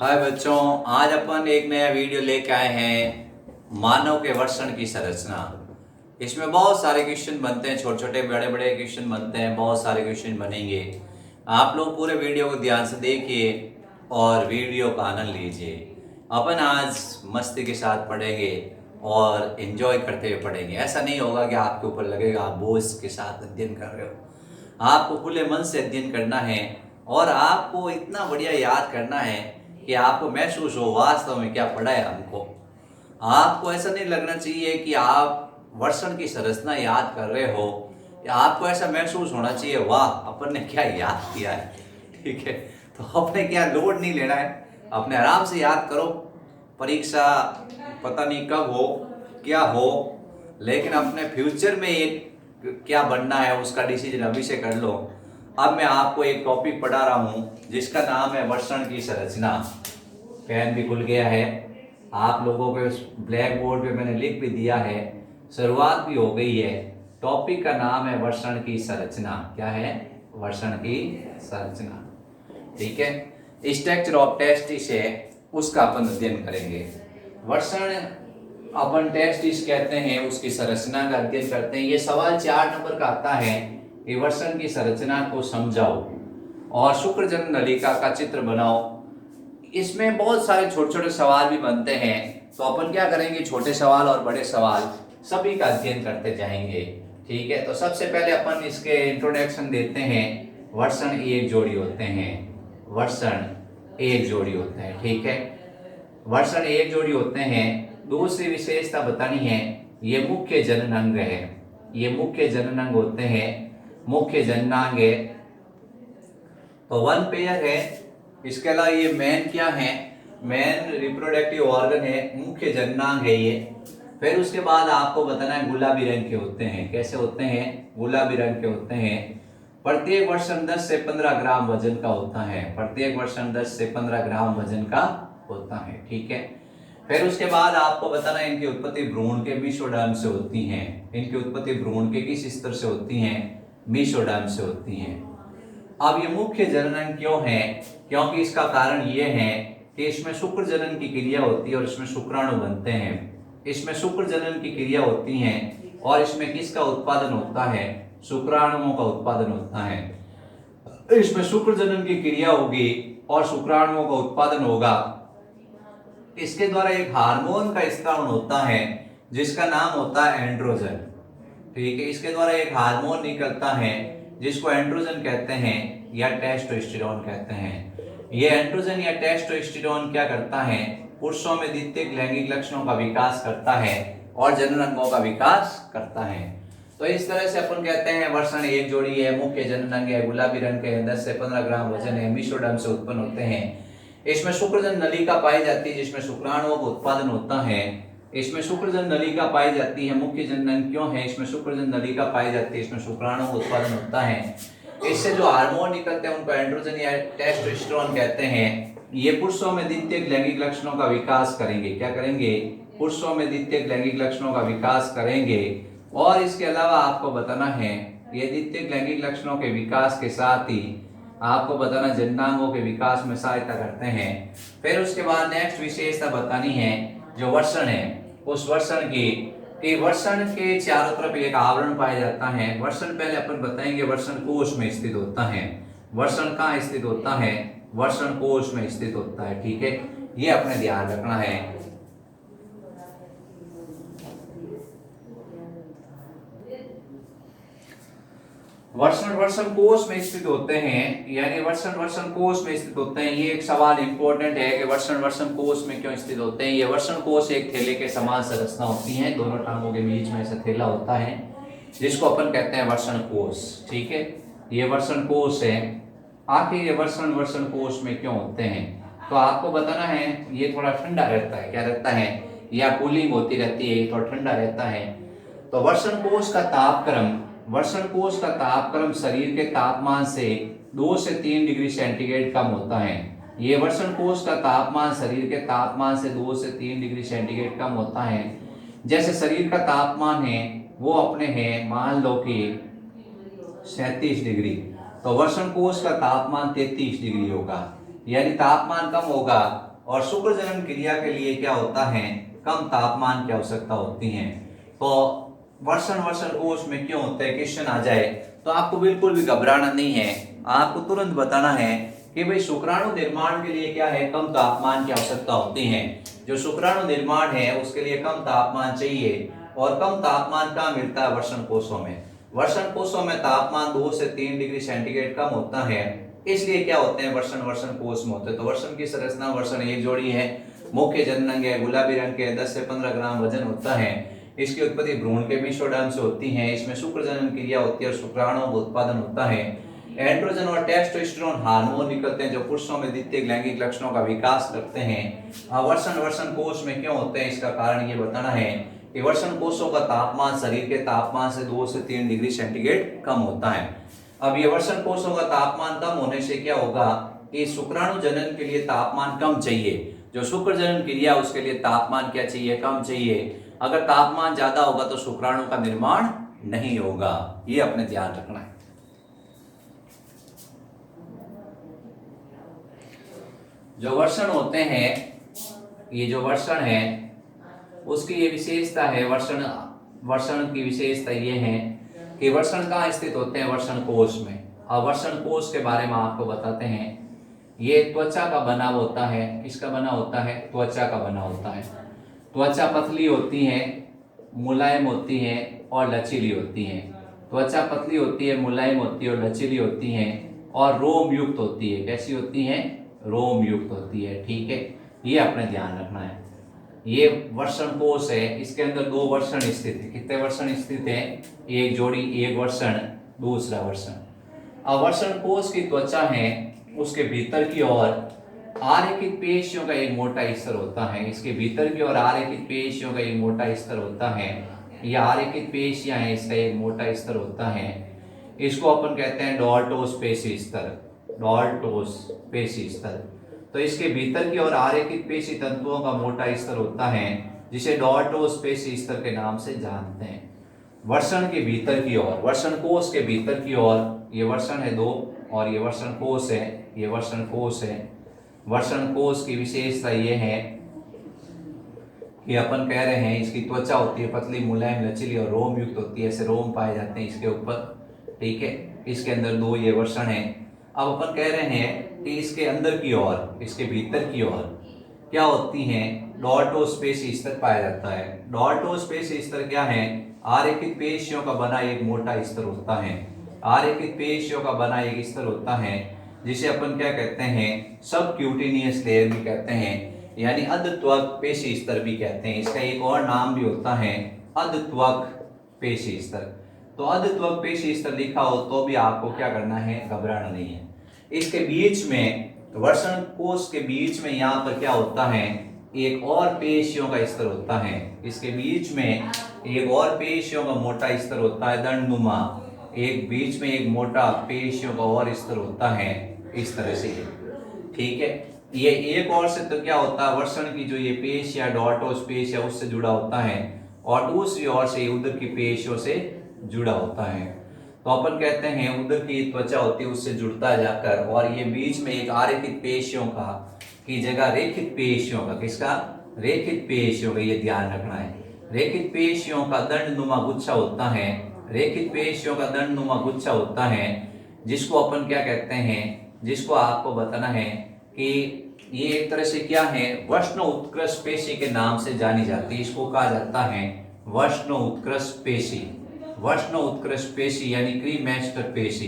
हाय बच्चों, आज अपन एक नया वीडियो लेके आए हैं मानव के वर्षण की संरचना। इसमें बहुत सारे क्वेश्चन बनते हैं, छोटे छोटे बड़े बड़े क्वेश्चन बनते हैं, बहुत सारे क्वेश्चन बनेंगे। आप लोग पूरे वीडियो को ध्यान से देखिए और वीडियो का आनंद लीजिए। अपन आज मस्ती के साथ पढ़ेंगे और एंजॉय करते हुए पढ़ेंगे। ऐसा नहीं होगा कि आपके ऊपर लगेगा आप बोझ के साथ अध्ययन कर रहे हो। आपको खुले मन से अध्ययन करना है और आपको इतना बढ़िया याद करना है कि आपको महसूस हो वास्तव में क्या पढ़ा है हमको। आपको ऐसा नहीं लगना चाहिए कि आप वर्षण की संरचना याद कर रहे हो, या आपको ऐसा महसूस होना चाहिए वाह अपन ने क्या याद किया है। ठीक है, तो अपने क्या लोड नहीं लेना है, अपने आराम से याद करो। परीक्षा पता नहीं कब हो क्या हो, लेकिन अपने फ्यूचर में एक क्या बनना है उसका डिसीजन अभी से कर लो। अब मैं आपको एक टॉपिक पढ़ा रहा हूं जिसका नाम है वर्षण की संरचना। पेन भी खुल गया है, आप लोगों के ब्लैक बोर्ड पे मैंने लिख भी दिया है, शुरुआत भी हो गई है। टॉपिक का नाम है वर्षण की संरचना। क्या है? वर्षण की संरचना। ठीक है, स्ट्रक्चर ऑफ टेस्टिस है, उसका अपन अध्ययन करेंगे। वर्षण अपन टेस्टिस कहते हैं, उसकी संरचना का अध्ययन करते हैं। ये सवाल 4 नंबर का आता है कि वर्षण की संरचना को समझाओ और शुक्रजनन नलिका का चित्र बनाओ। इसमें बहुत सारे छोटे छोटे सवाल भी बनते हैं, तो अपन क्या करेंगे, छोटे सवाल और बड़े सवाल सभी का अध्ययन करते जाएंगे। ठीक है, तो सबसे पहले अपन इसके इंट्रोडक्शन देते हैं। वर्षण एक जोड़ी होते हैं, वर्षण एक जोड़ी होते हैं। ठीक है, वर्षण एक जोड़ी होते हैं। दूसरी विशेषता बतानी है, ये मुख्य जनन अंग है, ये मुख्य जनन अंग होते हैं, मुख्य जननांग है। तो वन पेयर है। इसके अलावा ये मेन क्या है, मेन रिप्रोडक्टिव ऑर्गन है, मुख्य जननांग है ये। फिर उसके बाद आपको बताना है गुलाबी रंग के होते हैं। कैसे होते हैं? गुलाबी रंग के होते हैं। प्रत्येक वर्षण 10 से 15 ग्राम वजन का होता है, प्रत्येक वर्षण 10 से 15 ग्राम वजन का होता है। ठीक है, फिर उसके बाद आपको बताना है इनकी उत्पत्ति भ्रूण के मीसोडर्म से होती है। इनकी उत्पत्ति भ्रूण के किस स्तर से होती है? मीसोडर्म से होती है। अब ये मुख्य जनन क्यों है? क्योंकि इसका कारण ये है कि इसमें शुक्र जनन की क्रिया होती है और इसमें शुक्राणु बनते हैं। इसमें शुक्र जनन की क्रिया होती है और इसमें किसका उत्पादन होता है? शुक्राणुओं का उत्पादन होता है। इसमें शुक्र जनन की क्रिया होगी और शुक्राणुओं का उत्पादन होगा। इसके द्वारा एक हार्मोन का स्त्रावन होता है जिसका नाम होता है एंड्रोजन। ठीक है, इसके द्वारा एक हार्मोन निकलता है जिसको एंड्रोजन कहते हैं या टेस्टोस्टेरोन कहते हैं। ये एंड्रोजन या टेस्टोस्टेरोन क्या करता है? पुरुषों में द्वितीयक लैंगिक लक्षणों का विकास करता है और जनन अंगों का विकास करता है। तो इस तरह से अपन कहते हैं वर्षण एक जोड़ी है, मुख्य जनन अंग है, गुलाबी रंग के 10 से 15 ग्राम वजन है, मीसोडर्म से उत्पन्न होते हैं। इसमें शुक्रजनन नलिका पाई जाती है जिसमें शुक्राणुओं का उत्पादन होता है। इसमें शुक्रजनन नलिका पाई जाती है। मुख्य जनन क्यों है? इसमें शुक्रजनन नलिका पाई जाती है, इसमें शुक्राणुओं का उत्पादन होता है। इससे जो हार्मोन निकलते हैं उनको एंड्रोजन या टेस्टोस्टेरोन कहते हैं। ये पुरुषों में द्वितीयक लैंगिक लक्षणों का विकास करेंगे। क्या करेंगे? पुरुषों में द्वितीयक लैंगिक लक्षणों का विकास करेंगे। और इसके अलावा आपको बताना है ये द्वितीयक लैंगिक लक्षणों के विकास के साथ ही आपको बताना जननांगों के विकास में सहायता करते हैं। फिर उसके बाद नेक्स्ट विशेषता बतानी है जो वर्षण है, उस वर्षण की वर्षण के चारों तरफ एक आवरण पाया जाता है। वर्षण पहले अपन बताएंगे वर्षण कोश में स्थित होता है। वर्षण कहाँ स्थित होता है? वर्षण कोश में स्थित होता है। ठीक है, ये अपने ध्यान रखना है। वर्षण कोश में स्थित होते हैं, यानी वर्षण कोश में स्थित होते हैं। ये एक सवाल इंपॉर्टेंट है कि वर्षण कोश में क्यों स्थित होते हैं। ये वर्षण कोश एक थैले के समान संरचना होती है, दोनों टांगों के बीच में ऐसा थैला होता है जिसको अपन कहते हैं वर्षण कोश। ठीक है, ये वर्षण कोश है। आखिर ये वर्षण कोश में क्यों होते हैं? तो आपको बताना है ये थोड़ा ठंडा रहता है। क्या रहता है? या कूलिंग होती रहती है, ये थोड़ा ठंडा रहता है। तो वर्षण कोश का तापक्रम, वर्षण कोश का तापक्रम शरीर के तापमान से 2 से 3 डिग्री सेंटीग्रेड कम होता है। ये वर्षण कोश का तापमान शरीर के तापमान से 2 से 3 डिग्री सेंटीग्रेड कम होता है। जैसे शरीर का तापमान है वो अपने है मान लो कि 37 डिग्री, तो वर्षण कोश का तापमान 33 डिग्री होगा। यानी तापमान कम होगा और शुक्र जनन क्रिया के लिए क्या होता है, कम तापमान की आवश्यकता होती है। तो वर्षण कोश में क्यों होता है, क्वेश्चन आ जाए तो आपको बिल्कुल भी घबराना नहीं है, आपको तुरंत बताना है कि भाई शुक्राणु निर्माण के लिए क्या है, कम तापमान की आवश्यकता होती है। जो शुक्राणु निर्माण है उसके लिए कम तापमान चाहिए, और कम तापमान कहाँ मिलता है, वर्षण कोशों में। वर्षण कोशों में तापमान 2 से 3 डिग्री सेंटीग्रेड कम होता है, इसलिए क्या होते हैं, वर्षण कोश में होते हैं। तो वर्षण की संरचना, वर्षण एक जोड़ी है, मुख्य जननांग है, गुलाबी रंग के, 10 से 15 ग्राम वजन होता है। इसकी उत्पत्ति भ्रूण के विषोडर्म से होती है। इसमें शुक्र जनन क्रिया होती है और शुक्राणुओं का उत्पादन होता है। एंड्रोजन और टेस्टोस्टेरोन हार्मोन निकलते हैं जो पुरुषों में द्वितीयक लैंगिक लक्षणों का विकास करते हैं। वर्षण कोश में क्यों होते हैं, इसका कारण ये बताना है कि वर्षण कोशों का तापमान शरीर के तापमान से 2 से 3 डिग्री सेंटीग्रेड कम होता है। अब ये वर्षण कोशों का तापमान कम होने से क्या होगा कि शुक्राणु जनन के लिए तापमान कम चाहिए। जो शुक्र जनन क्रिया उसके लिए तापमान क्या चाहिए, कम चाहिए। अगर तापमान ज्यादा होगा तो शुक्राणु का निर्माण नहीं होगा, ये अपने ध्यान रखना है। जो वर्षण होते हैं, ये जो वर्षण है उसकी ये विशेषता है, वर्षण की विशेषता ये है कि वर्षण कहाँ स्थित होते हैं, वर्षण कोश में। और वर्षण कोश के बारे में आपको बताते हैं, ये त्वचा का बना होता है। किसका बना होता है, त्वचा का बना होता है। त्वचा पतली होती है, मुलायम होती है और लचीली होती है। त्वचा पतली होती है, मुलायम होती है और लचीली होती है, और रोम युक्त होती है। कैसी होती है, रोम युक्त होती है। ठीक है, ये अपने ध्यान रखना है। ये वर्षण कोश है, इसके अंदर 2 वर्षण स्थित है। कितने वर्षण स्थित है, एक जोड़ी, एक वर्षण, दूसरा वर्षण। अब वर्षण कोश की त्वचा है, उसके भीतर की ओर आरेखित पेशियों का एक मोटा स्तर होता है। इसके भीतर की ओर आरेखित पेशियों का एक मोटा स्तर होता है। ये आरेखित पेशियां हैं, इसका एक मोटा स्तर होता है। इसको अपन कहते हैं डॉल्टोस पेशी स्तर, डॉल्टोस पेशी स्तर। तो इसके भीतर की ओर आरेखित पेशी तंतुओं का मोटा स्तर होता है, जिसे डॉल्टोस पेशी स्तर के नाम से जानते हैं। वर्षण के भीतर की ओर, वर्षण कोश के भीतर की ओर, ये वर्षण है 2 और ये वर्षण कोश है, ये वर्षण कोश है। वर्षण कोश की विशेषता ये है कि अपन कह रहे हैं इसकी त्वचा होती है पतली, मुलायम, लचीली और रोम युक्त होती है। ऐसे रोम पाए जाते हैं इसके ऊपर। ठीक है, इसके अंदर 2 ये वर्षण है। अब अपन कह रहे हैं कि इसके अंदर की ओर, इसके भीतर की ओर क्या होती है, डॉल्टोस पेशी स्तर पाया जाता है। डॉल्टोस पेशी स्तर क्या है, आरेखित पेशियों का बना एक मोटा स्तर होता है। आरेखित पेशियों का बना एक स्तर होता है, जिसे अपन क्या कहते हैं, सबक्यूटेनियस लेयर भी कहते हैं, यानी अधत्वक पेशी स्तर भी कहते हैं। इसका एक और नाम भी होता है अधत्वक पेशी स्तर। तो अधत्वक पेशी स्तर लिखा हो तो भी आपको क्या करना है, घबराना नहीं है। इसके बीच में, वर्षण कोश के बीच में यहाँ पर क्या होता है, एक और पेशियों का स्तर होता है। इसके बीच में एक और पेशियों का मोटा स्तर होता है, दंडनुमा। एक बीच में एक मोटा पेशियों का और स्तर होता है, इस तरह से। ठीक है, ये एक और से तो क्या होता है, वर्षण की जो ये पेश या डॉल्टोस पेश है उससे जुड़ा होता है, और दूसरी ओर से उदर की पेशियों से जुड़ा होता है। तो अपन कहते हैं उदर की त्वचा होती है उससे जुड़ता है जाकर, और ये बीच में एक आरेखित पेशियों का की जगह रेखित पेशियों का, किसका, रेखित पेशियों का, ये ध्यान रखना है। रेखित पेशियों का दंडनुमा गुच्छा होता है, रेखित पेशियों का दंडनुमा गुच्छा होता है, जिसको अपन क्या कहते हैं, जिसको आपको बताना है कि ये एक तरह से क्या है, वष्ण उत्कृष्ट पेशी के नाम से जानी जाती है। इसको कहा जाता है वष्ण उत्कृष्ट पेशी। वष्ण उत्कृष्ट पेशी यानी क्रीमेस्टर पेशी,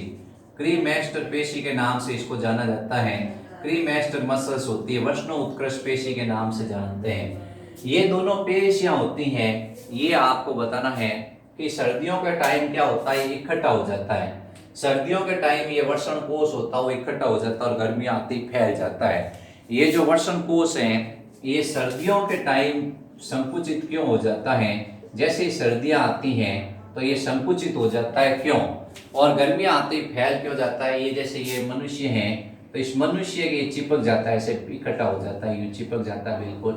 क्रीमेस्टर पेशी के नाम से इसको जाना जाता है। क्रीमेस्टर मसल्स होती है, वष्ण उत्कृष्ट पेशी के नाम से जानते हैं। ये दोनों पेशियां होती हैं, ये आपको बताना है कि सर्दियों के टाइम क्या होता है, इकट्ठा हो जाता है। सर्दियों के टाइम ये वर्षण कोश होता है वो इकट्ठा हो जाता है और गर्मी आती फैल जाता है। ये जो वर्षण कोश है ये सर्दियों के टाइम संकुचित क्यों हो जाता है, जैसे सर्दियां आती हैं तो ये संकुचित हो जाता है, क्यों, और गर्मियां आती फैल क्यों जाता है। ये जैसे ये मनुष्य है तो इस मनुष्य के चिपक जाता है, ऐसे इकट्ठा हो जाता है, यूं चिपक जाता है बिल्कुल।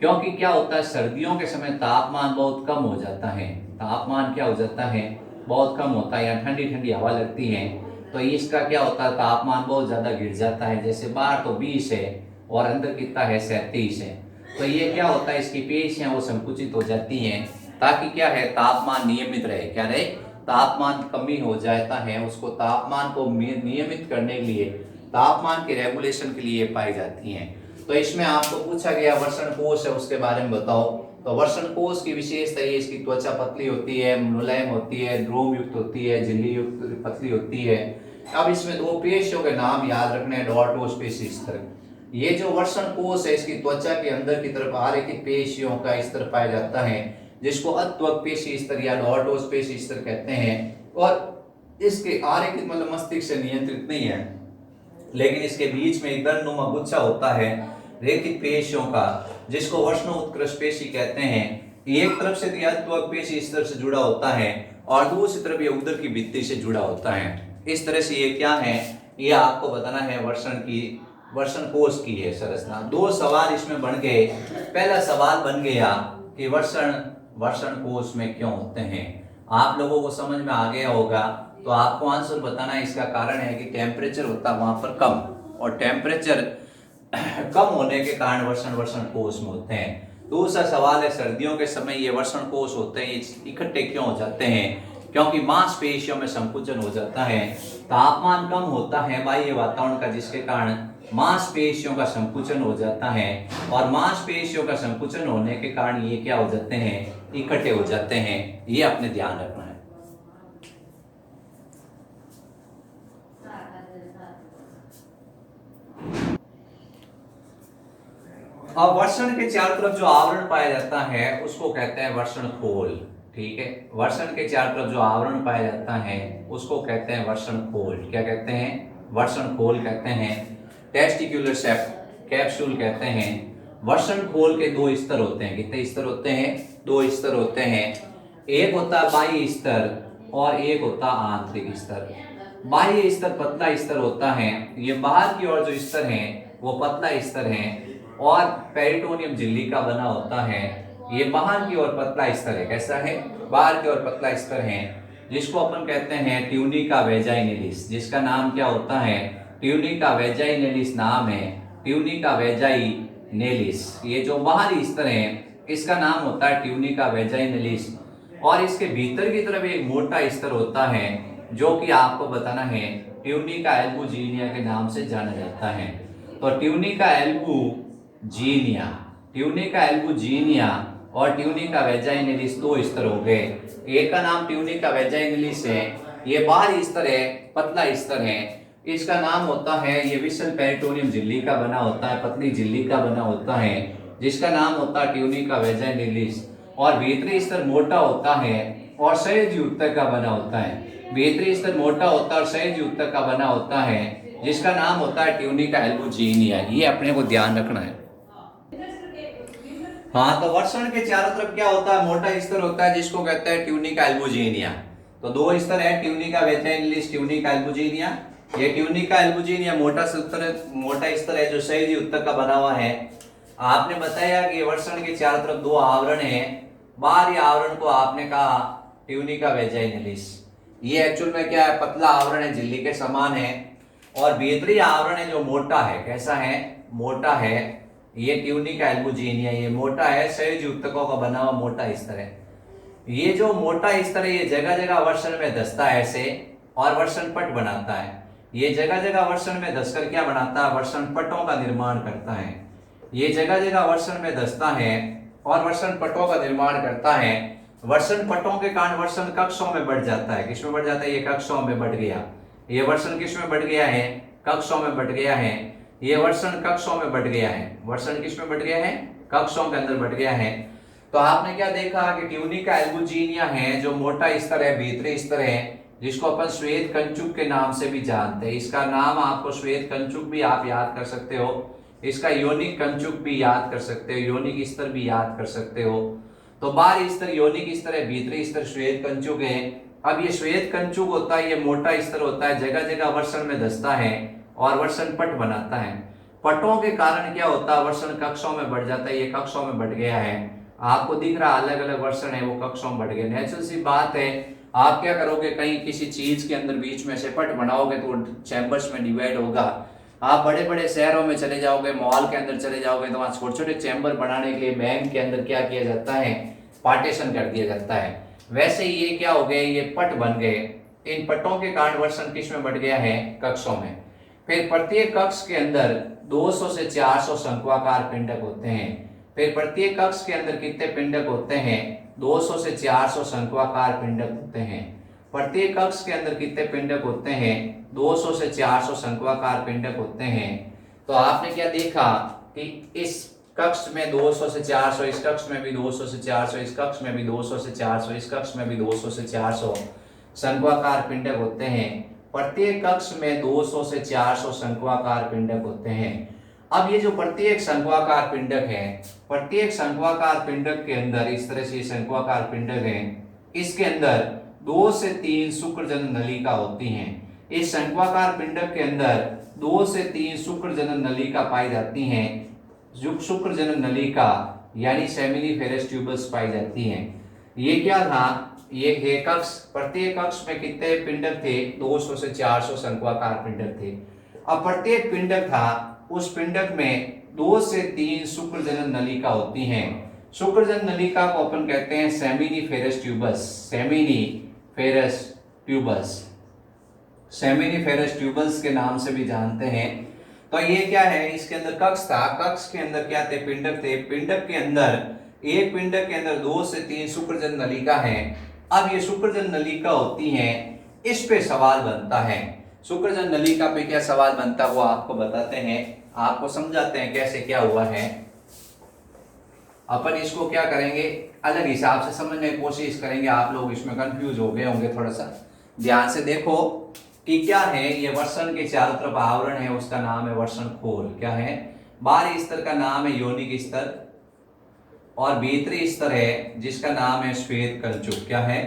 क्योंकि क्या होता है, सर्दियों के समय तापमान बहुत कम हो जाता है। तापमान क्या हो जाता है, बहुत कम होता है, यहाँ ठंडी ठंडी हवा लगती है तो इसका क्या होता है, तापमान बहुत ज़्यादा गिर जाता है। जैसे बाहर तो 20 है और अंदर कितना है 37 है। तो ये क्या होता है, इसकी पेशियां वो संकुचित हो जाती हैं ताकि क्या है तापमान नियमित रहे। क्या रहे, तापमान कमी हो जाता है, उसको तापमान को नियमित करने के लिए, तापमान के रेगुलेशन के लिए पाई जाती हैं। तो इसमें आपको पूछा गया वर्षण कोश है उसके बारे में बताओ। तो वर्षण कोश की विशेषता ये इसकी त्वचा पतली होती है, मुलायम होती है, ड्रोम युक्त होती है, झिल्ली युक्त पतली होती है। अब इसमें दो पेशियों के नाम याद रखने हैं, डॉर्टोस पेशी स्तर। ये जो वर्षण कोश है इसकी त्वचा के अंदर की तरफ आरेखित पेशियों का स्तर पाया जाता है जिसको अत्वक पेशी स्तर या डॉर्टोस पेशी स्तर कहते हैं। और इसके आरेखित मतलब मस्तिष्क से नियंत्रित नहीं है, लेकिन इसके बीच में एक दंडनुमा गुच्छा होता है रेखित पेशियों का जिसको वर्षणोत्कृष्ट पेशी कहते हैं। एक तरफ से यह अत्वक पेशी स्तर से जुड़ा होता है और दूसरी तरफ यह उदर की भित्ति से जुड़ा होता है। इस तरह से ये क्या है, ये आपको बताना है वर्षण कोश की है संरचना। दो सवाल इसमें बन गए। पहला सवाल बन गया कि वर्षण कोश में क्यों होते हैं। आप लोगों को समझ में आ गया होगा, तो आपको आंसर बताना है। इसका कारण है कि टेम्परेचर होता है वहां पर कम, और टेम्परेचर कम होने के कारण वर्षण कोश में होते हैं। दूसरा सवाल है सर्दियों के समय ये वर्षण कोश होते हैं, ये इकट्ठे क्यों हो जाते हैं? क्योंकि मांसपेशियों में संकुचन हो जाता है, तापमान कम होता है बाह्य वातावरण का, जिसके कारण मांसपेशियों का संकुचन हो जाता है, और मांसपेशियों का संकुचन होने के कारण ये क्या हो जाते हैं, इकट्ठे हो जाते हैं। ये अपने ध्यान रखना है। अब वर्षण के चारों तरफ जो आवरण पाया जाता है उसको कहते हैं वर्षण खोल। ठीक है, वर्षण के चारों तरफ जो आवरण पाया जाता है उसको कहते हैं वर्षण खोल। क्या कहते हैं? वर्षण खोल कहते हैं। टेस्टिक्युलर कैप्सूल कहते हैं। वर्षण खोल के दो स्तर होते हैं। कितने स्तर होते हैं? दो स्तर होते हैं। एक होता है बाह्य स्तर और एक होता है आंतरिक स्तर। बाह्य स्तर पतला स्तर होता है, ये बाहर की ओर जो स्तर है वो पतला स्तर है, और पेरिटोनियम झिल्ली का बना होता है। ये बाहर की ओर पतला स्तर है। कैसा है? बाहर की ओर पतला स्तर है, जिसको अपन कहते हैं ट्यूनिका वेजाइनलिस। जिसका नाम क्या होता है? ट्यूनिका वेजाइनलिस नाम है, ट्यूनिका वेजाइनलिस। ये जो बाहरी स्तर है इसका नाम होता है ट्यूनिका वेजाइनलिस, और इसके भीतर की तरफ एक मोटा स्तर होता है जो कि आपको बताना है ट्यूनिका एल्बुजिनिया के नाम से जाना जाता है। तो ट्यूनिका एल्बुजिनिया और ट्यूनिका वेजाइनलिस दो स्तर हो गए। एक का नाम ट्यूनिका वेजाइनलिस है, ये बाहरी स्तर है, पतला स्तर है। इसका नाम होता है, ये विशल पेरिटोनियम झिल्ली का बना होता है, पतली झिल्ली का बना होता है, जिसका नाम होता है ट्यूनिका वेजाइनलिस। और भीतरी स्तर मोटा होता है और सहज ऊतक का बना होता है। भीतरी स्तर मोटा होता है और सहज ऊतक का बना होता है, जिसका नाम होता है ट्यूनिका एल्बुजिनिया। ये अपने को ध्यान रखना है। हाँ, तो वर्षण के चारों तरफ क्या होता है? मोटा स्तर होता है जिसको कहते हैं ट्यूनिका एल्बुजिनिया। तो दो स्तर है, ट्यूनिका वेजाइनलिस, ट्यूनिका एल्बुजिनिया। ये ट्यूनिका एल्बुजिनिया मोटा स्तर है जो सहज ऊतक का बना हुआ है। आपने बताया कि वर्षण के चारों तरफ दो आवरण है। बाहरी आवरण को आपने कहा ट्यूनिका वेजाइनलिस, ये एक्चुअल में क्या है? पतला आवरण है, झिल्ली के समान है। और भीतरी आवरण है जो मोटा है। कैसा है? मोटा है। ये ट्यूनिका एल्बुजिनिया, ये मोटा है, सहज ऊतकों का बना हुआ मोटा स्तर है। ये जो मोटा स्तर है ये जगह जगह वर्षण में धंसता है ऐसे, और वर्षण पट बनाता है। ये जगह जगह वर्षण में धंसकर क्या बनाता है? वर्षण पटों का निर्माण करता है। ये जगह जगह वर्षण में धंसता है और वर्षण पटों का निर्माण करता है। वर्षण पटों के कारण वर्षण कक्षों में बढ़ जाता है। किसमें बढ़ जाता है? ये कक्षों में बढ़ गया। ये वर्षण किसमें बढ़ गया है? कक्षों में बढ़ गया है। ये वर्षण कक्षों में बढ़ गया है। वर्षण किसमें बढ़ गया है? कक्षों के अंदर बढ़ गया है। तो आपने क्या देखा कि ट्यूनिका एल्बुजिनिया है जो मोटा स्तर है, भीतरी स्तर है, जिसको अपन श्वेत कंचुक के नाम से भी जानते हैं। इसका नाम आपको श्वेत कंचुक भी आप याद कर सकते हो, इसका योनिक कंचुक भी याद कर सकते हो, योनिक स्तर भी याद कर सकते हो। तो बाहरी स्तर योनिक स्तर है, भीतरी स्तर श्वेत कंचुक है। अब ये श्वेत कंचुक होता है, ये मोटा स्तर होता है, जगह जगह वर्षण में धंसता है और वर्षण पट बनाता है। पटों के कारण क्या होता है? वर्षण कक्षों में बढ़ जाता है। ये कक्षों में बढ़ गया है, आपको दिख रहा अलग अलग वर्षण है वो कक्षों में बढ़ गए। नेचुरल सी बात है, आप क्या करोगे, कहीं किसी चीज के अंदर बीच में से पट बनाओगे तो चैम्बर्स में डिवाइड होगा। आप बड़े बड़े शहरों में चले जाओगे, मॉल के अंदर चले जाओगे तो वहाँ छोटे छोटे चैम्बर बनाने के लिए बैंक के अंदर क्या किया जाता है, पार्टीशन कर दिया जाता है। वैसे ये क्या हो गए, ये पट बन गए। इन पटों के कारण वर्षण किस में बढ़ गया है, कक्षों में। फिर प्रत्येक कक्ष के अंदर 200 से 400 शंक्वाकार पिंडक होते हैं। फिर प्रत्येक कक्ष के अंदर कितने पिंडक होते हैं, 200 से 400 शंक्वाकार पिंडक होते हैं। प्रत्येक कक्ष के अंदर कितने पिंडक होते हैं, 200 से 400 शंक्वाकार पिंडक होते हैं। तो आपने क्या देखा कि इस कक्ष में 200 से 400, इस कक्ष में भी 200 से 400, इस कक्ष में भी 200 से 400, इस कक्ष में भी 200 से 400 शंक्वाकार पिंडक होते हैं। प्रत्येक कक्ष में 200 से 400 शंक्वाकार पिंडक होते हैं। अब ये जो प्रत्येक शंक्वाकार पिंडक है, प्रत्येक शंक्वाकार पिंडक के अंदर इस तरह से शंक्वाकार पिंडक है, इसके अंदर 2 से 3 शुक्रजनन नलिका होती हैं। इस शंक्वाकार पिंडक के अंदर 2 से 3 शुक्रजनन नलिका पाई जाती हैं। शुक्रजनन नलिका यानी सेमिनिफेरस ट्यूबल्स पाई जाती हैं। ये क्या था, ये है कक्ष। प्रत्येक कक्ष में कितने पिंडक थे, 200 से 400 शंक्वाकार पिंडक थे। अब प्रत्येक पिंडक था, उस पिंडक में 2 से 3 शुक्रजनन नलिका होती हैं। शुक्रजनन नलिका को अपन कहते हैं seminiferous tubules. Seminiferous tubules, seminiferous tubules के नाम से भी जानते हैं। तो ये क्या है, इसके अंदर कक्ष था, कक्ष के अंदर क्या थे, पिंडक थे। पिंडक के अंदर, एक पिंडक के अंदर 2 से 3 शुक्रजनन नलिका है। अब ये शुक्रजनन नलिका होती हैं, इस पे सवाल बनता है। शुक्रजनन नलिका पे क्या सवाल बनता है वो आपको बताते हैं, आपको समझाते हैं कैसे क्या हुआ है। अपन इसको क्या करेंगे, अलग हिसाब से समझने की कोशिश करेंगे। आप लोग इसमें कंफ्यूज हो गए होंगे, थोड़ा सा ध्यान से देखो कि क्या है। ये वर्षण के चारों तरफ आवरण है, उसका नाम है वर्षण खोल। क्या है, बाहरी स्तर का नाम है योनिक स्तर, और भीतरी स्तर है जिसका नाम है श्वेत कंचुक। क्या है,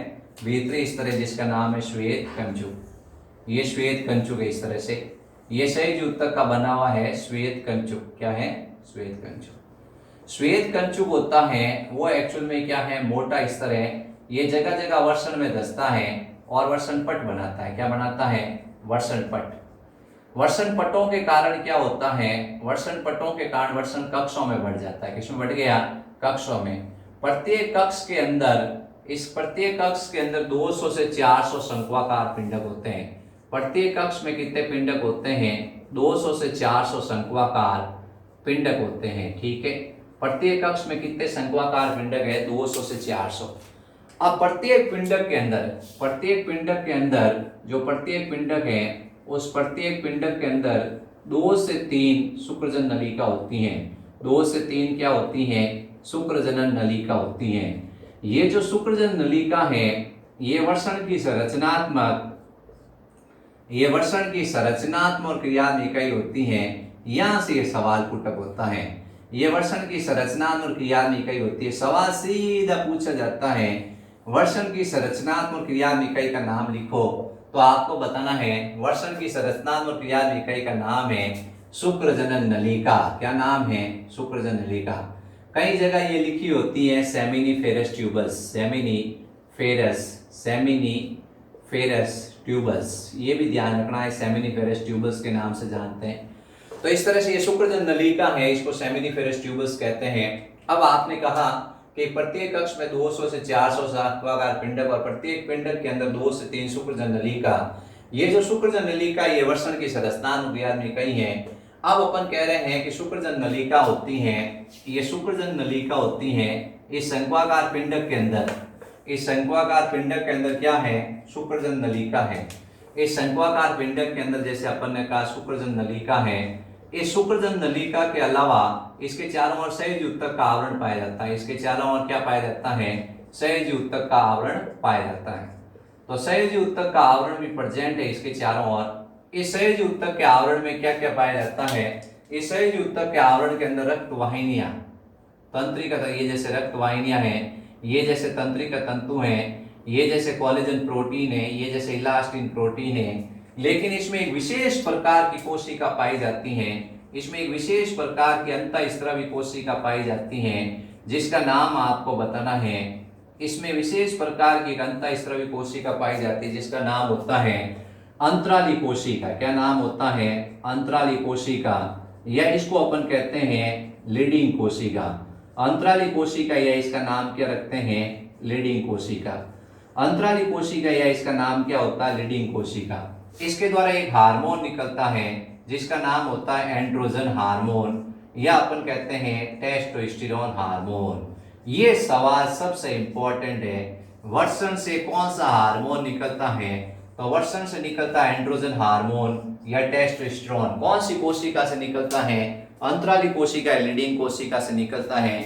भीतरी स्तर है जिसका नाम है श्वेत कंचुक। ये श्वेत कंचुक है, इस तरह से ये सहज ऊतक का बना हुआ है श्वेत कंचुक। क्या है, श्वेत कंचुक। श्वेत कंचुक होता है वो एक्चुअल में क्या है, मोटा स्तर है। ये जगह जगह वर्षण में धंसता है और वर्षण पट बनाता है। क्या बनाता है, वर्षण पट। वर्षण पटों के कारण क्या होता है, वर्षण पटों के कारण वर्षण कक्षों में बढ़ जाता है। किसमें बढ़ गया, कक्षों में। प्रत्येक कक्ष के अंदर, इस प्रत्येक कक्ष के अंदर 200 से 400 शंक्वाकार पिंडक होते हैं। प्रत्येक कक्ष में कितने पिंडक होते हैं, 200 से 400 शंक्वाकार पिंडक होते हैं। ठीक है, प्रत्येक कक्ष में कितने शंक्वाकार पिंडक है, 200 से 400। अब प्रत्येक पिंडक के अंदर, प्रत्येक पिंडक के अंदर जो प्रत्येक पिंडक है, उस प्रत्येक पिंडक के अंदर 2 से 3 शुक्रजनन नलिका होती हैं। 2 से 3 क्या होती हैं, शुक्रजनन नलिका होती हैं। ये जो शुक्रजनन नलिका है, ये वर्षण की संरचनात्मक, ये वर्षण की संरचनात्मक क्रियात्मक इकाई होती हैं। यहां से ये सवाल पुटअप होता है। ये वर्षण की संरचनात्मक क्रियात्मक इकाई होती है। सवाल सीधा पूछा जाता है, वर्षण की संरचनात्मक क्रियात्मक इकाई का नाम लिखो, तो आपको बताना है वर्षण की संरचनात्मक क्रियात्मक इकाई का नाम है शुक्रजनन नलिका। क्या नाम है, शुक्रजनन नलिका। कई जगह ये लिखी होती है seminiferous tubules, seminiferous, seminiferous tubules. ये भी ध्यान रखना है, सेमिनिफेरस ट्यूबल्स के नाम से जानते हैं। तो इस तरह से ये शुक्रजनन नलिका है, इसको सेमिनिफेरस ट्यूबल्स कहते हैं। अब आपने कहा कि प्रत्येक कक्ष में 200 से 400 शंक्वाकार पिंडक और प्रत्येक पिंडक के अंदर 2 से 3 शुक्रजनन नलिका। ये जो शुक्रजनन नलिका, ये वर्षण की संरचनात्मक क्रियात्मक इकाई है। अब अपन कह रहे हैं कि शुक्रजनन नलिका होती हैं, ये शुक्रजनन नलिका होती हैं इस शंक्वाकार पिंडक के अंदर। इस शंक्वाकार पिंडक के अंदर क्या है, शुक्रजनन नलिका है। इस शंक्वाकार पिंडक के अंदर जैसे अपन ने कहा शुक्रजनन नलिका है। इस शुक्रजनन नलिका के अलावा इसके चारों ओर सहज ऊतक का आवरण पाया जाता है। इसके चारों ओर क्या पाया जाता है, सहज ऊतक का आवरण पाया जाता है। तो सहज ऊतक का आवरण भी प्रेजेंट है इसके चारों ओर। इस सहज ऊतक के आवरण में क्या क्या पाया जाता है, इस सहज ऊतक के आवरण के अंदर रक्त वाहिनियां, तंत्रिका, ये जैसे रक्त वाहिनियां हैं, ये जैसे तंत्रिका तंतु हैं, ये जैसे कोलेजन प्रोटीन है, ये जैसे इलास्टिन प्रोटीन है। लेकिन इसमें एक विशेष प्रकार की कोशिका पाई जाती हैं। इसमें एक विशेष प्रकार की अंतःस्रावी कोशिका पाई जाती हैं, जिसका नाम आपको बताना है। इसमें विशेष प्रकार की अंतःस्रावी कोशिका पाई जाती है जिसका नाम होता है अंतराली कोशिका, क्या नाम होता है? अंतराली कोशिका, या इसको अपन कहते हैं लीडिंग कोशिका। अंतराली कोशिका या इसका नाम क्या रखते हैं? लीडिंग कोशिका। अंतराली कोशिका या इसका नाम क्या होता है? लीडिंग कोशिका। इसके द्वारा एक हार्मोन निकलता है जिसका नाम होता है एंड्रोजन हार्मोन, या अपन कहते हैं टेस्टोस्टेरोन हार्मोन। ये सवाल सबसे इंपॉर्टेंट है। वृषण से कौन सा हार्मोन निकलता है? तो वृषण से निकलता है एंड्रोजन हार्मोन या टेस्टोस्टेरोन। कौन सी कोशिका से निकलता है? अंतराली कोशिका, लीडिंग कोशिका से निकलता है।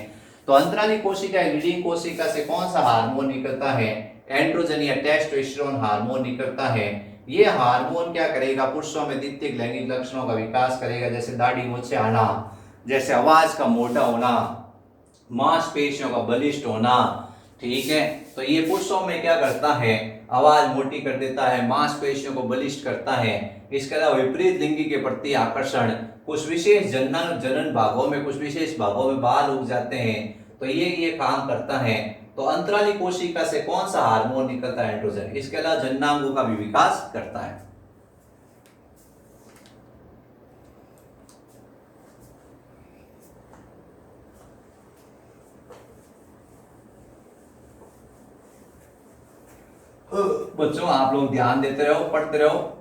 तो अंतराली कोशिका, लीडिंग कोशिका से कौन सा हार्मोन निकलता है? एंड्रोजन या टेस्टोस्टेरोन हार्मोन निकलता है। ये हार्मोन क्या करेगा? पुरुषों में द्वितीयक लैंगिक लक्षणों का विकास करेगा, जैसे दाढ़ी मूंछें आना, जैसे आवाज का मोटा होना, मांसपेशियों का बलिष्ठ होना। ठीक है, तो ये पुरुषों में क्या करता है? आवाज मोटी कर देता है, मांसपेशियों को बलिष्ठ करता है। इसके अलावा विपरीत लिंगी के प्रति आकर्षण, कुछ विशेष जनन भागों में, कुछ विशेष भागों में बाल उग जाते हैं, तो ये काम करता है। तो अंतराली कोशिका से कौन सा हार्मोन निकलता है? एंड्रोजन। इसके अलावा जननांगों का भी विकास करता है। बच्चों आप लोग ध्यान देते रहो, पढ़ते रहो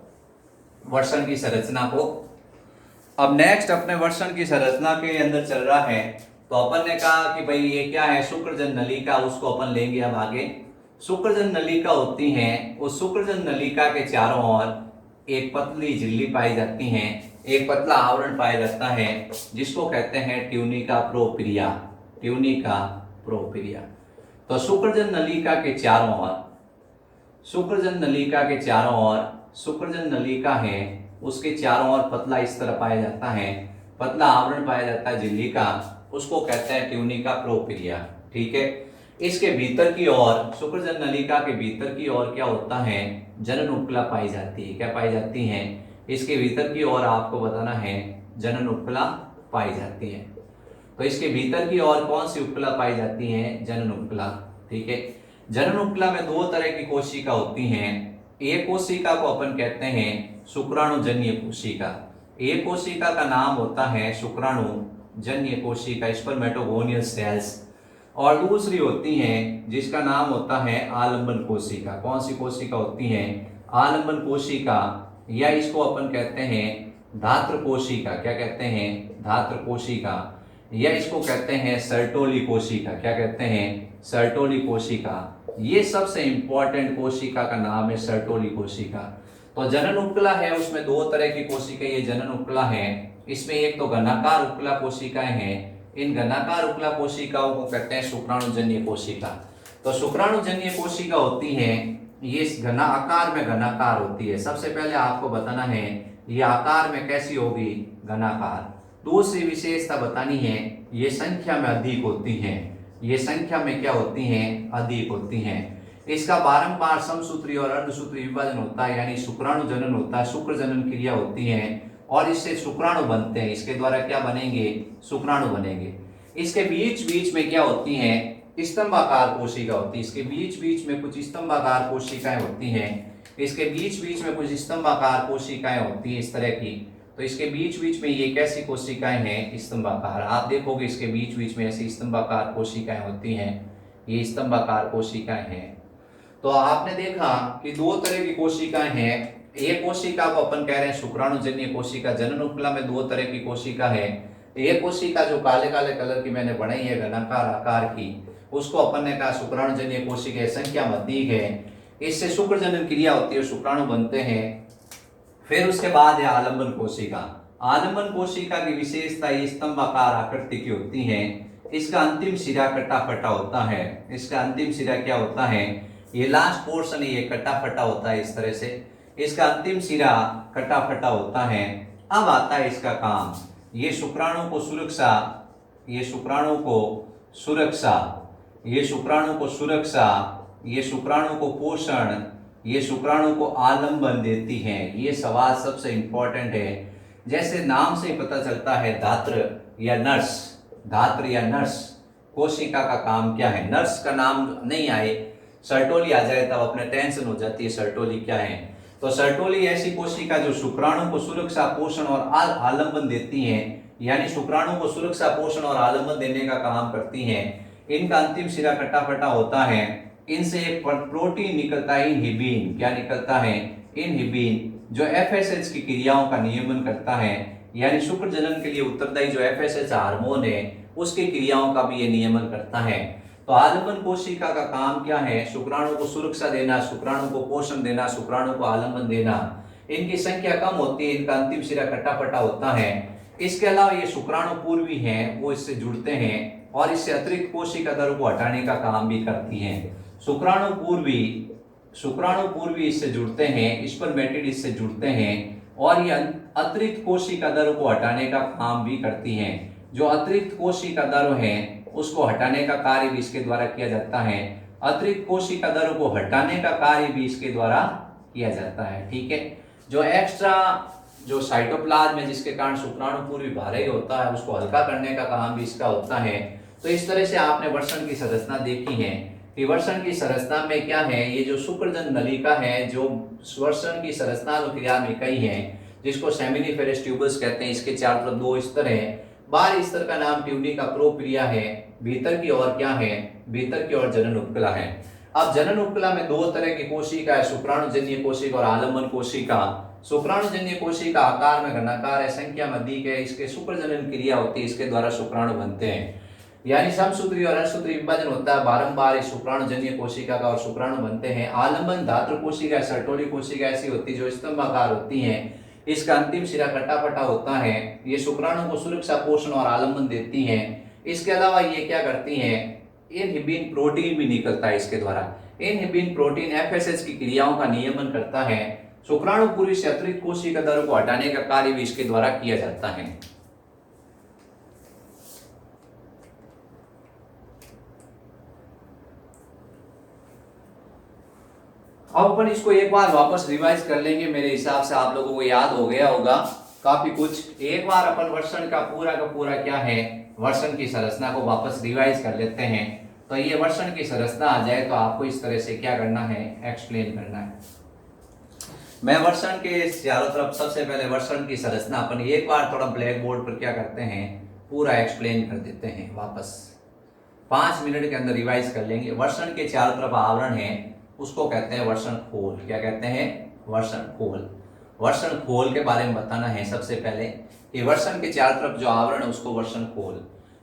वृषण की संरचना को। अब नेक्स्ट अपने वृषण की संरचना के अंदर चल रहा है, तो अपन ने कहा कि भाई ये क्या है? शुक्रजन नलिका, उसको अपन लेंगे अब आगे। शुक्रजन नलिका होती है, उस शुक्रजन नलिका के चारों ओर एक पतली झिल्ली पाई जाती है, एक पतला आवरण पाया जाता है, जिसको कहते हैं ट्यूनिका प्रोपिरिया। ट्यूनिका प्रोपिरिया। तो शुक्रजन नलिका के चारों ओर, शुक्रजन नलिका के चारों ओर, शुक्रजन नलिका है उसके चारों ओर पतला इस तरह पाया जाता है, पतला आवरण पाया जाता है झिल्ली का, उसको कहते हैं ट्यूनिका प्रोपिरिया। ठीक है, इसके भीतर की ओर, शुक्रजन नलिका के भीतर की ओर क्या होता है? जनन उपकला पाई जाती है। क्या पाई जाती है? इसके भीतर की ओर आपको बताना है जनन उपकला पाई जाती है। तो इसके भीतर की ओर कौन सी उपकला पाई जाती है? जनन उपकला। ठीक है, जनन उपकला में दो तरह की कोशिका होती हैं। एक कोशिका को अपन कहते हैं शुक्राणुजन्य कोशिका। एक कोशिका का नाम होता है शुक्राणुजन्य कोशिका, स्पर्मेटोगोनियल सेल्स। और दूसरी होती है जिसका नाम होता है आलंबन कोशिका। कौन सी कोशिका होती है? आलंबन कोशिका, या इसको अपन कहते हैं धात्र कोशिका। क्या कहते हैं? धात्र कोशिका, या इसको कहते हैं सर्टोली कोशिका। क्या कहते हैं? सर्टोली कोशिका। ये सबसे इंपॉर्टेंट कोशिका का नाम है सर्टोली कोशिका। तो जनन उपकला है, उसमें दो तरह की कोशिका ये जनन उपकला है। इसमें एक तो घनाकार उपकला कोशिकाएं हैं, इन घनाकार उपकला कोशिकाओं को कहते हैं शुक्राणुजन्य कोशिका। तो शुक्राणुजन्य कोशिका होती है, ये घना आकार में घनाकार होती है। सबसे पहले आपको बताना है ये आकार में कैसी होगी? घनाकार। दूसरी विशेषता बतानी है, ये संख्या में अधिक होती हैं। ये संख्या में क्या होती हैं? अधिक होती हैं। इसका बारंबार समसूत्री और अर्धसूत्री विभाजन होता है, यानी शुक्राणु जनन होता है, शुक्र जनन क्रिया होती है और इससे शुक्राणु बनते हैं। इसके द्वारा क्या बनेंगे? शुक्राणु बनेंगे। इसके बीच बीच में क्या होती हैं? स्तंभाकार कोशिका होती है। इसके बीच बीच में कुछ स्तंभाकार कोशिकाएं होती हैं। इसके बीच बीच में कुछ स्तंभाकार कोशिकाएं होती हैं इस तरह की। तो इसके बीच बीच में ये कैसी कोशिकाएं हैं? स्तंभाकार। आप देखोगे इसके बीच बीच में ऐसी स्तंभाकार कोशिकाएं होती हैं, ये स्तंभाकार कोशिकाएं हैं। तो आपने देखा कि दो तरह की कोशिकाएं हैं। एक कोशिका को अपन कह रहे हैं शुक्राणुजन्य कोशिका। जनन उपकला में दो तरह की कोशिका है। एक कोशिका जो काले काले कलर की मैंने बनाई है घनाकार आकार की, उसको अपन ने कहा शुक्राणुजन्य कोशिका, संख्या में अधिक है। इससे शुक्र जनन क्रिया होती है, शुक्राणु बनते हैं। फिर उसके बाद है आलंबन कोशिका। आलंबन कोशिका की विशेषता ये स्तंभाकार आकृति की होती है। इसका अंतिम सिरा कटा फटा होता है। इसका अंतिम सिरा क्या होता है? ये लास्ट पोर्शन ये कटा फटा होता है इस तरह से। इसका अंतिम सिरा कटा फटा होता है। अब आता है इसका काम, ये शुक्राणु को सुरक्षा, ये शुक्राणु को सुरक्षा, ये शुक्राणु को सुरक्षा, ये शुक्राणु को पोषण, ये शुक्राणु को आलंबन देती हैं। ये सवाल सबसे इंपॉर्टेंट है। जैसे नाम से ही पता चलता है धात्र या नर्स, धात्र या नर्स कोशिका का काम क्या है? नर्स का नाम नहीं आए, सर्टोली आ जाए तब अपने टेंशन हो जाती है सर्टोली क्या है। तो सर्टोली ऐसी कोशिका जो शुक्राणु को सुरक्षा, पोषण और आलंबन देती हैं, यानी शुक्राणु को सुरक्षा, पोषण और आलंबन देने का काम करती हैं। इनका अंतिम सिरा कटा फटा होता है। इनसे एक प्रोटीन निकलता है इनहिबिन। क्या निकलता है? इनहिबिन, जो एफएसएच की क्रियाओं का नियमन करता है, यानी शुक्र जनन के लिए उत्तरदायी जो एफएसएच हार्मोन है उसकी क्रियाओं का भी ये नियमन करता है। तो आलंबन कोशिका का काम क्या है? शुक्राणु को सुरक्षा देना, शुक्राणु को पोषण देना, शुक्राणु को आलंबन देना। इनकी संख्या कम होती है, इनका अंतिम सिरा कटा-फटा होता है। इसके अलावा ये शुक्राणु पूर्वी हैं, वो इससे जुड़ते हैं और इससे अतिरिक्त कोशिका दर को हटाने का काम भी करती हैं। शुक्राणु पूर्वी इससे जुड़ते हैं, स्पर्मेटिड इससे जुड़ते हैं और ये अतिरिक्त कोशिका दर को हटाने का काम भी करती हैं। जो अतिरिक्त कोशिका दर हैं उसको हटाने का कार्य भी इसके द्वारा किया जाता है। अतिरिक्त कोशिका दरों को हटाने का कार्य भी इसके द्वारा किया जाता है। ठीक है, जो एक्स्ट्रा जो साइटोप्लाज्म है जिसके कारण शुक्राणु पूर्वी भारी होता है उसको हल्का करने का काम भी इसका होता है। तो इस तरह से आपने वृषण की संरचना देखी है कि वृषण की संरचना में क्या है, ये जो शुक्रजन नलिका है जो वृषण की संरचना क्रिया में कई है, जिसको सेमिनिफेरस ट्यूबल्स कहते हैं। इसके चारों तरफ दो स्तर है। बाहरी स्तर का नाम ट्यूनिका प्रोपिलिया है, भीतर की ओर क्या है? भीतर की ओर जनन उपकला है। अब जनन उपकला में दो तरह की कोशिका है, शुक्राणुजन्य कोशिका और आलंबन कोशिका। शुक्राणुजन्य कोशिका आकार में घनाकार है, संख्या में अधिक है, इसके शुक्र जनन क्रिया होती है, इसके द्वारा शुक्राणु बनते हैं, यानी समसूत्री और असूत्री विभाजन होता है बारंबार इस शुक्राणुजन्य कोशिका का और शुक्राणु बनते हैं। आलंबन धातु कोशिका, सर्टोली कोशिका ऐसी होती है जो स्तंभाकार होती है, इसका अंतिम सिरा कटा-फटा होता है। ये शुक्राणु को सुरक्षा, पोषण और आलंबन देती हैं। इसके अलावा ये क्या करती हैं? इनहिबिन प्रोटीन भी निकलता है इसके द्वारा। इनहिबिन प्रोटीन एफएसएच की क्रियाओं का नियमन करता है। शुक्राणु पूर्वी से अतिरिक्त कोशिका दर को हटाने का कार्य भी इसके द्वारा किया जाता है। अब अपन इसको एक बार वापस रिवाइज कर लेंगे। मेरे हिसाब से आप लोगों को याद हो गया होगा काफी कुछ। एक बार अपन वृषण का पूरा क्या है, वृषण की संरचना को वापस रिवाइज कर लेते हैं। तो ये वृषण की संरचना आ जाए तो आपको इस तरह से क्या करना है, एक्सप्लेन करना है। मैं वृषण के चारों तरफ सबसे पहले वृषण की संरचना अपन एक बार थोड़ा ब्लैक बोर्ड पर क्या करते हैं, पूरा एक्सप्लेन कर देते हैं। वापस 5 मिनट के अंदर रिवाइज कर लेंगे। वृषण के चारों तरफ आवरण है उसको कहते हैं वृषण खोल। क्या कहते हैं? वृषण खोल। वृषण खोल के बारे में बताना है सबसे पहले कि वृषण के चारों तरफ जो आवरण है उसको वृषण खोल।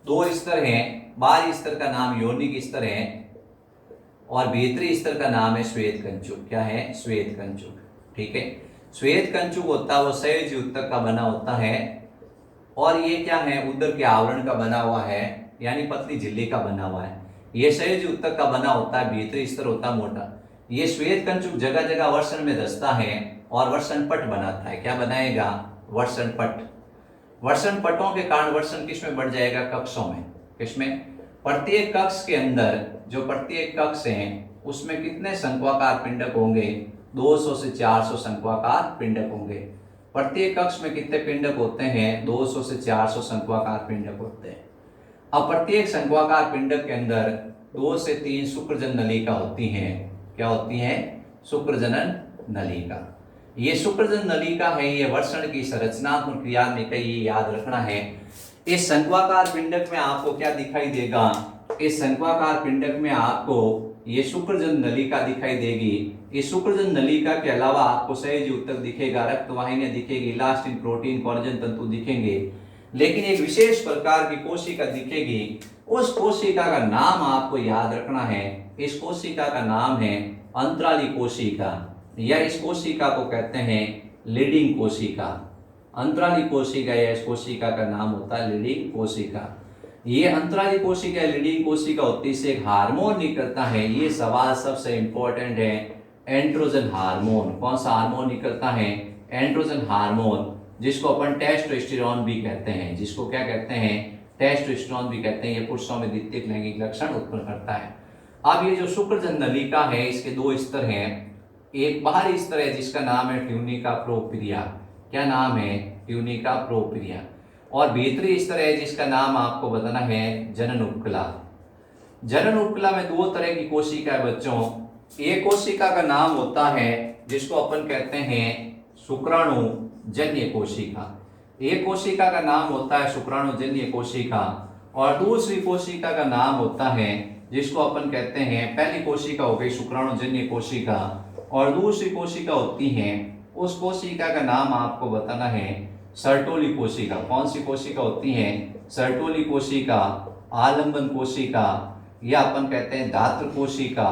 दो स्तर हैं, बाहरी स्तर का नाम योनिक स्तर है और भीतरी स्तर का नाम है श्वेत कंचुक। क्या है? श्वेत कंचुक। ठीक है, श्वेत कंचुक होता है वो संयोजी उत्तक का बना होता है और ये क्या है, उदर के आवरण का बना हुआ है, यानी पतली झिल्ली का बना हुआ है। ये संयोजी उत्तक का बना होता है, भीतरी स्तर होता है मोटा। ये श्वेत कंचुक जगह जगह वृषण में धंसता है और वृषण पट बनाता है। क्या बनाएगा? वृषण पट। वृषण पटों के कारण वृषण किस में बढ़ जाएगा? कक्षों में। किसमें? प्रत्येक कक्ष के अंदर जो प्रत्येक कक्ष है उसमें कितने शंक्वाकार पिंडक होंगे? 200 से 400 शंक्वाकार पिंडक होंगे। प्रत्येक कक्ष में कितने पिंडक होते हैं? 200 से 400 शंक्वाकार पिंडक होते हैं। अब प्रत्येक शंक्वाकार पिंडक के अंदर 2 से 3 शुक्रजन नलिका होती हैं। क्या होती हैं? शुक्रजनन नलिका। ये शुक्रजन नलिका है, ये वृषण की संरचनात्मक क्रिया में कई याद रखना है। इस शंक्वाकार पिंडक में आपको क्या दिखाई देगा? इस शंक्वाकार पिंडक में आपको ये शुक्रजन नलिका दिखाई देगी। इस शुक्रजन नलिका के अलावा आपको संयोजी उत्तक दिखेगा, रक्तवाहिनियां दिखेगी, इलास्टिन, प्रोटीन, कोलेजन तंतु दिखेंगे, लेकिन एक विशेष प्रकार की कोशिका दिखेगी। उस कोशिका का नाम आपको याद रखना है। इस कोशिका का नाम है अंतराली कोशिका, या इस कोशिका को कहते हैं लीडिंग कोशिका। अंतराली कोशिका या इस कोशिका का नाम होता है लीडिंग कोशिका। ये अंतराली कोशिका लीडिंग कोशिका होती है, इससे एक हार्मोन निकलता है। ये सवाल सबसे इंपॉर्टेंट है, एंड्रोजन हार्मोन। कौन सा हार्मोन निकलता है? एंड्रोजन हार्मोन, जिसको अपन टेस्टोस्टेरोन भी कहते हैं। जिसको क्या कहते हैं? टेस्टोस्टेरोन भी कहते हैं। ये पुरुषों में द्वितीयक लैंगिक लक्षण उत्पन्न करता है। अब ये जो शुक्रजन नलिका है इसके 2 स्तर हैं। एक बाहरी स्तर है जिसका नाम है ट्यूनिका प्रोपिलिया। क्या नाम है? ट्यूनिका प्रोपिलिया। और भीतरी स्तर है जिसका नाम आपको बताना है जनन उपकला। जनन उपकला में 2 तरह की कोशिका है बच्चों। एक कोशिका का नाम होता है जिसको अपन कहते हैं शुक्राणु जन्य कोशिका। एक कोशिका का नाम होता है शुक्राणु जन्य कोशिका और दूसरी कोशिका का नाम होता है जिसको अपन कहते हैं, पहली कोशिका हो गई शुक्राणु जन्य कोशिका और दूसरी कोशिका होती है, उस कोशिका का नाम आपको बताना है सर्टोली कोशिका। कौन सी कोशिका होती है? सर्टोली कोशिका, आलंबन कोशिका या अपन कहते हैं धात्र कोशिका।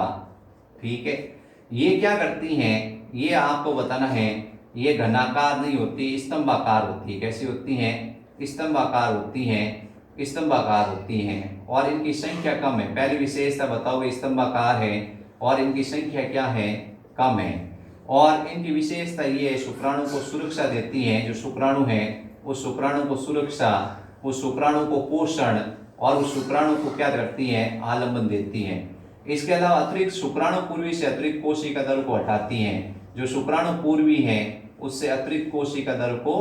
ठीक है, ये क्या करती हैं, ये आपको बताना है, ये घनाकार नहीं होती, स्तंभाकार होती है। कैसी होती हैं? स्तंभाकार होती हैं, स्तंभाकार होती हैं और इनकी संख्या कम है। पहली विशेषता बताओ, स्तंभाकार है और इनकी संख्या क्या है? कम है। और इनकी विशेषता ये है, शुक्राणु को सुरक्षा देती हैं। जो शुक्राणु है उस शुक्राणु को सुरक्षा, उस शुक्राणु को पोषण और उस शुक्राणु को क्या करती हैं? आलंबन देती हैं। इसके अलावा अतिरिक्त शुक्राणु पूर्वी से अतिरिक्त कोशिका दल को हटाती हैं। जो शुक्राणु पूर्वी है उससे अतिरिक्त कोशिका दल को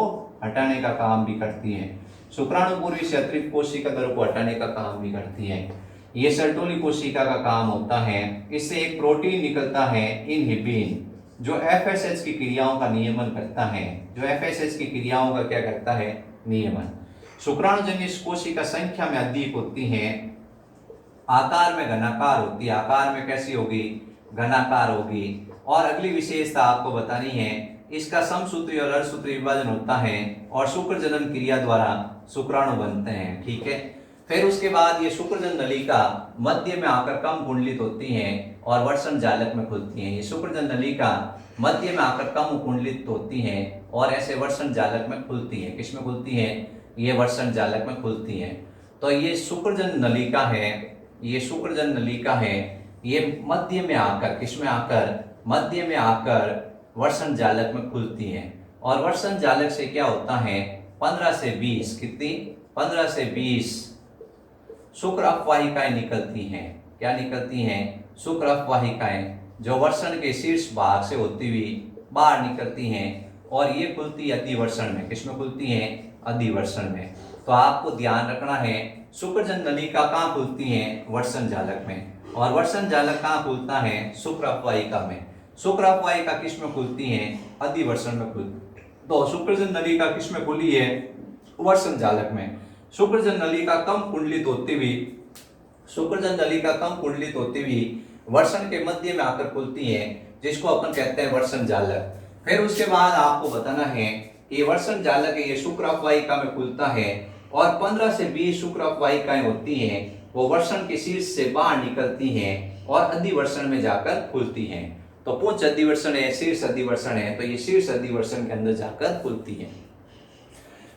हटाने का काम भी करती हैं। शुक्राणु पूर्वी से अतिरिक्त कोशिका दल को हटाने का काम भी करती हैं। ये सर्टोली कोशिका का काम होता है। इससे एक प्रोटीन निकलता है इनहिबिन, जो एफएसएच की क्रियाओं का नियमन करता है। जो एफएसएच की क्रियाओं का क्या करता है? नियमन। शुक्राणुजन्य कोशिका संख्या में अधिक होती हैं, आकार में घनाकार होती है। आकार में कैसी होगी? घनाकार होगी। और अगली विशेषता आपको बतानी है, इसका समसूत्री और अर्धसूत्री विभाजन होता है और शुक्रजनन क्रिया द्वारा शुक्राणु बनते हैं। ठीक है, फिर उसके बाद ये शुक्रजन नलिका मध्य में आकर कम कुंडलित होती हैं और वर्षण जालक में खुलती हैं। ये शुक्रजन नलिका मध्य में आकर कम कुंडलित होती हैं और ऐसे वर्षण जालक में खुलती हैं। किस में खुलती हैं? ये वर्षण जालक में खुलती हैं। तो ये शुक्रजन नलिका है, ये शुक्रजन नलिका है, ये मध्य में आकर, किस में आकर? मध्य में आकर वर्षण जालक में खुलती हैं। और वर्षण जालक से क्या होता है? 15 से 20, कितनी? 15 से 20 शुक्र अपवाहिकाएं निकलती हैं। क्या निकलती हैं? शुक्र अपवाहिकाएं, जो वर्षण के शीर्ष भाग से होती हुई बाहर निकलती हैं और ये खुलती है अधिवर्षण में। किसमें खुलती हैं? अधिवर्षण में। तो आपको ध्यान रखना है, शुक्रजन नलिका कहाँ खुलती है? वर्षण जालक में। और वर्षण जालक कहाँ खुलता है? शुक्र अपवाहिका में। शुक्र अपवाहिका किस में खुलती है? अधिवर्षण में खुलती। तो शुक्रजन नलिका किस में खुली है? वर्षण जालक में। शुक्रजन नलिका कम कुंडलित होती हुई, शुक्रजन नलिका कम कुंडलित होती हुई वर्षण के मध्य में आकर खुलती है, जिसको अपन कहते हैं वर्षण जालक। फिर उसके बाद आपको बताना है कि वर्षण जालक ये शुक्र अपवाहिका में खुलता है और 15 से 20 शुक्र अपवाहिकाएं होती हैं, वो वर्षण के शीर्ष से बाहर निकलती हैं और अधिवर्षण में जाकर खुलती हैं। तो पुंछ अधिवर्षण है, शीर्ष अधिवर्षण है, तो ये शीर्ष अधिवर्षण के अंदर जाकर खुलती है।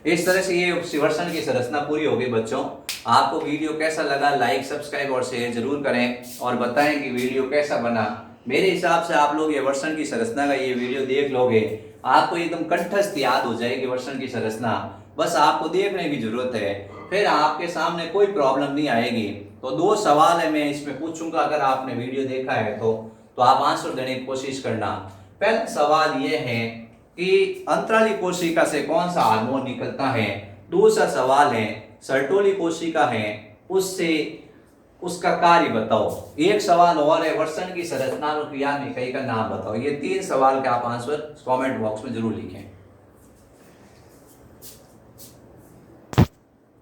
इस तरह से ये वर्षण की संरचना पूरी हो गई। बच्चों, आपको वीडियो कैसा लगा? लाइक, सब्सक्राइब और शेयर जरूर करें और बताएं कि वीडियो कैसा बना। मेरे हिसाब से आप लोग ये वर्षण की संरचना का ये वीडियो देख लोगे, आपको एकदम कंठस्थ याद हो जाएगी वर्षण की संरचना। बस आपको देखने की जरूरत है, फिर आपके सामने कोई प्रॉब्लम नहीं आएगी। तो 2 सवाल है मैं इसमें पूछूंगा, अगर आपने वीडियो देखा है तो आप आंसर देने की कोशिश करना। पहला सवाल ये है कि अंतराली कोशिका से कौन सा हार्मोन निकलता है। दूसरा सवाल है सर्टोली कोशिका है, उससे उसका कार्य बताओ। एक सवाल और है, वर्षण की संरचना और क्रिया में कई का नाम बताओ। ये 3 सवाल के आप आंसर कमेंट बॉक्स में जरूर लिखें।